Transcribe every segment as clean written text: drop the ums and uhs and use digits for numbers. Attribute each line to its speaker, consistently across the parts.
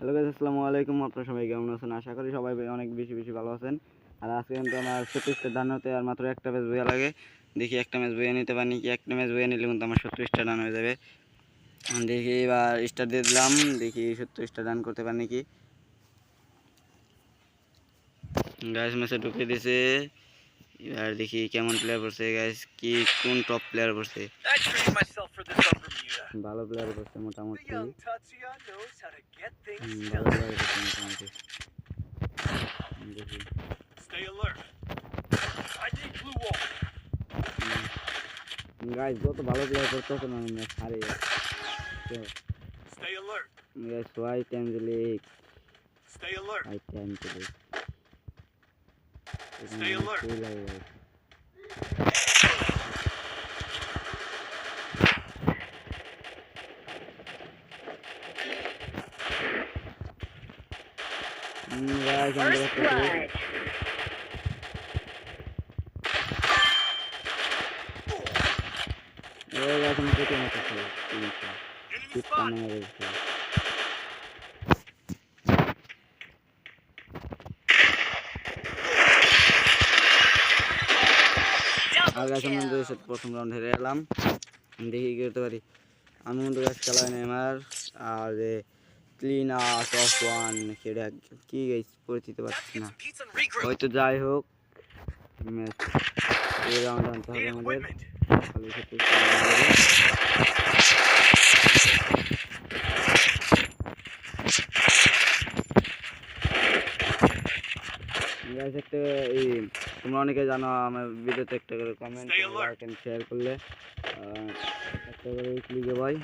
Speaker 1: Hello guys, আসসালামু আলাইকুম। আপনারা সবাই কেমন আছেন? আশা করি সবাই অনেক বেশি ভালো আছেন। আর আজকে কিন্তু আমার 36টা ডান হতে আর মাত্র একটা ম্যাচ বইয়া লাগে। দেখি একটা ম্যাচ বইয়া নিতে পারি কি। একটা ম্যাচ বইয়া নিলে কিন্তু আমার 36টা ডান হয়ে যাবে। দেখি এবার স্টার দিয়ে দিলাম, দেখি 36টা ডান করতে পারি নাকি। গাইস ম্যাচে ঢুকে দিয়েছে। এবার দেখি কেমন প্লেয়ার পড়ছে গাইস, কি কোন টপ প্লেয়ার পড়ছে। ভালো প্লেয়ার পড়ছে মোটামুটি, ভালো প্লেয়ার পড়ছে মোটামুটি। দেখি গাইস যত ভালো প্লেয়ার করতেছে না ম্যাচ হারে guys. White angelic, white angelic guys আমাদের একটা এখন কেটে মারতেছে টিপটা নেমে গেছে। আর গাছ আমি কিন্তু প্রথম রাউন্ড হেরে এলাম। দেখি কি করতে পারি। আমি কিন্তু গাছ খেলায় নেমার আর ক্লিন আউট অফ ওয়ান সেটা কি গাইস পরিচিত পাচ্ছি না। হয়তো যাই হোক ম্যাচ এই রাউন্ড আনতে হবে আমাদের। খালি একটা এই তোমরা অনেকে জানো আমার ভিডিওতে একটা করে কমেন্ট লাইক এন্ড শেয়ার করলে একটা করে ক্লিকে ভাই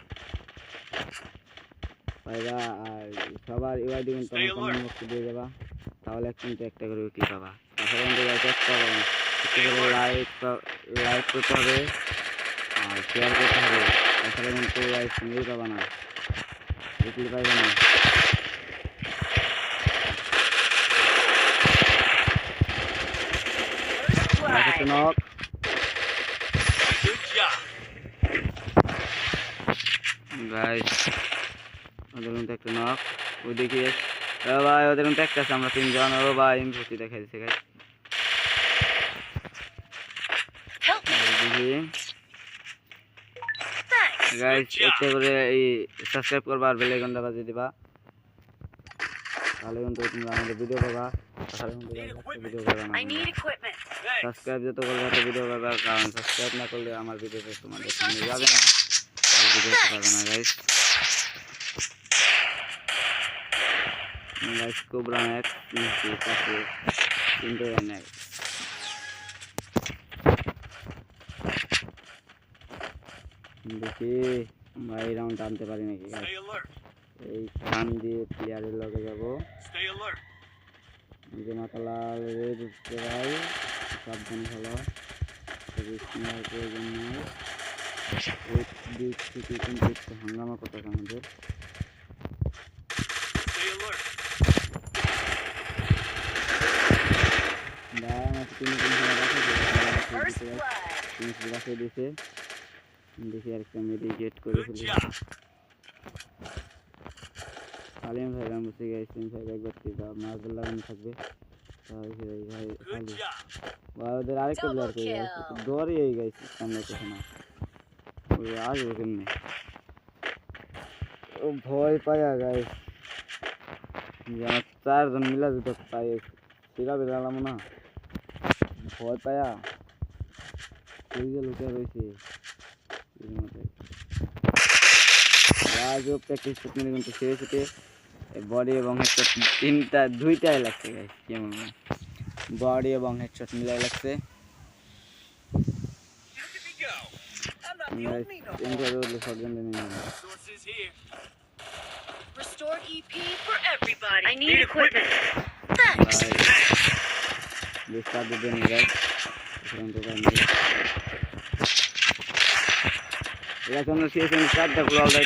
Speaker 1: পাইবা। আর সবার এবার দিবেন তোমার কমেন্ট বক্সে দিয়ে দেবা, তাহলে কিন্তু একটা করে ক্লিক পাবা। তাছাড়া কিন্তু লাইক করতে হবে আর শেয়ার করতে হবে। তাছাড়া কিন্তু সঙ্গেই পাবা না, ক্লিক পাইবা না। নক গাইস, ওদের মধ্যে একটা নক ওইদিকে ভাই, ওদের মধ্যে একটা আছে, আমরা তিনজন। ও ভাই ইনফুটি দেখা দিচ্ছে গাইস। গাইস একটা করে এই সাবস্ক্রাইব করবা আর বেল আইকনটা বাজিয়ে দিবা, তাহলে কিন্তু তোমরা আমাদের ভিডিও পাবা। তাহলে কিন্তু ভিডিও পাবা না। সাবস্ক্রাইব যত করবে তত ভিডিও পাবা, কারণ সাবস্ক্রাইব না করলে আমার ভিডিওতে তোমাদের সামনে যাবে না, ভিডিও পাবে না গাইস। গাইস কোবরা ম্যাক্স পাশে তিনটে নেয়। দেখি ভাই রাউন্ড টানতে পারি নাকি গাইস। এই খান দিয়ে প্লেয়ারের লগে যাবো, যে মাতালাল রেড উঠতে ভাই সাবধান খেলো, প্রয়োজন নয়। ওই দিক থেকে কিন্তু একটু হাঙ্গামা করতে হবে আমাদের। দেখি আরেকটা মেডিকেট করে ফেলি। সালিম ভাই আমি বসে গেছি, ভাই একবার মাছ লাগানো থাকবে। ওদের আরেকটা প্লেয়ার করে দৌড়ে গেছে সামনে কোথাও না, ওই আসবে কেমনি। ও ভয় পায়া গাইস, আমার 4 জন মিলা যেতে পাই সেরা বেরালাম না, ভয় পায়া ওই যে লুকে রয়েছে। প্র্যাকটিস করতে কিন্তু শেষ হতে বডি এবং হেডশট দুইটাই লাগছে গাইস। কেমন বডি এবং হেডশট মিলাই লাগছে।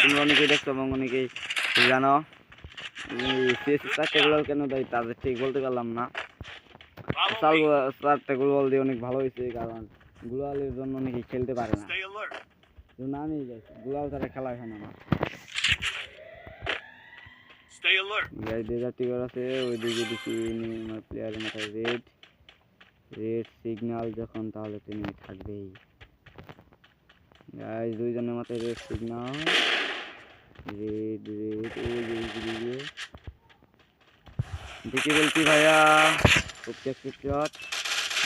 Speaker 1: তোমরা অনেকেই দেখছো এবং অনেকেই জানো। কেন দেয় তাদের ঠিক বলতে পারলাম না। চারটা গ্লোবাল দিয়ে অনেক ভালো হয়েছে, কারণ গ্লোবালের জন্য অনেকেই খেলতে পারে না। আমি গ্লোবাল তারা খেলা হয় না। গাইস ডেজার্ট টিগার আছে ওইদিকে দেখি আমার প্লেয়ারের মাথায় রেড সিগন্যাল যখন তাহলে তো এনিমি থাকবেই গাইস দুইজনের মাথায় রেড সিগন্যাল রেড ওই দেখি বলছি ভাইয়া ওকে শট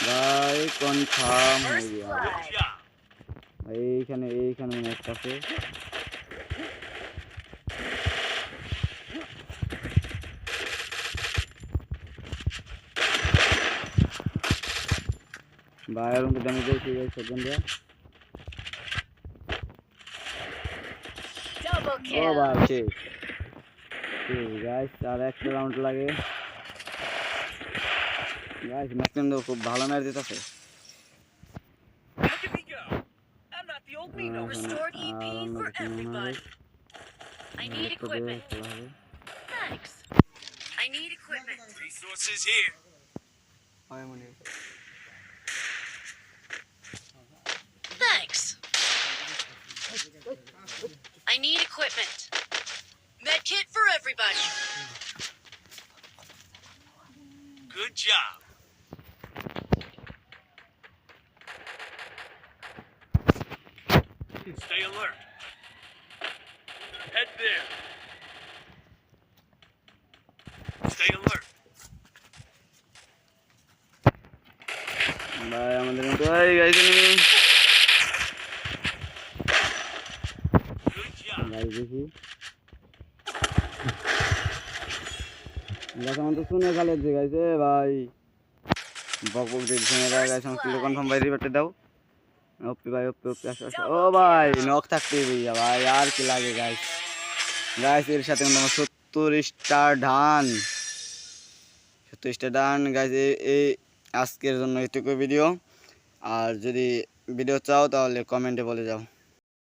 Speaker 1: ভাই কনফার্ম হয়ে গেল ভাই এইখানে নেক্সট আছে ভাই আর উনকে ড্যামেজ দিয়েছি গাইস সেকেন্ড রে ও ভাই ঠিক গাইস আর একটা রাউন্ড লাগে গাইস ম্যাক্সিমাম তো খুব ভালো ম্যাচ দিতেছে
Speaker 2: Restored EP for everybody. I need equipment. Thanks. I need equipment.
Speaker 3: Resources here.
Speaker 2: Thanks. I need equipment. Medkit for everybody.
Speaker 3: Good job. Stay alert. Head there. Stay alert.
Speaker 1: ভাই আমাদের মতো এই guys enemy
Speaker 3: Good job.
Speaker 1: Guys দেখি guys আমাদের শুনে গালে যে guys এ ভাই বকবক দিয়ে শুনে গাইস আমাকে কনফার্ম ভাই রিভারটা দাও ওপি ভাই ওপি আসো ও ভাই নক থাকতে ভাইয়া ভাই আর কি লাগে গাইস এর সাথে আমার 70 স্টার ডান 70 স্টার ডান গাইস এই আজকের জন্য এটুকু ভিডিও আর যদি ভিডিও চাও তাহলে কমেন্টে বলে যাও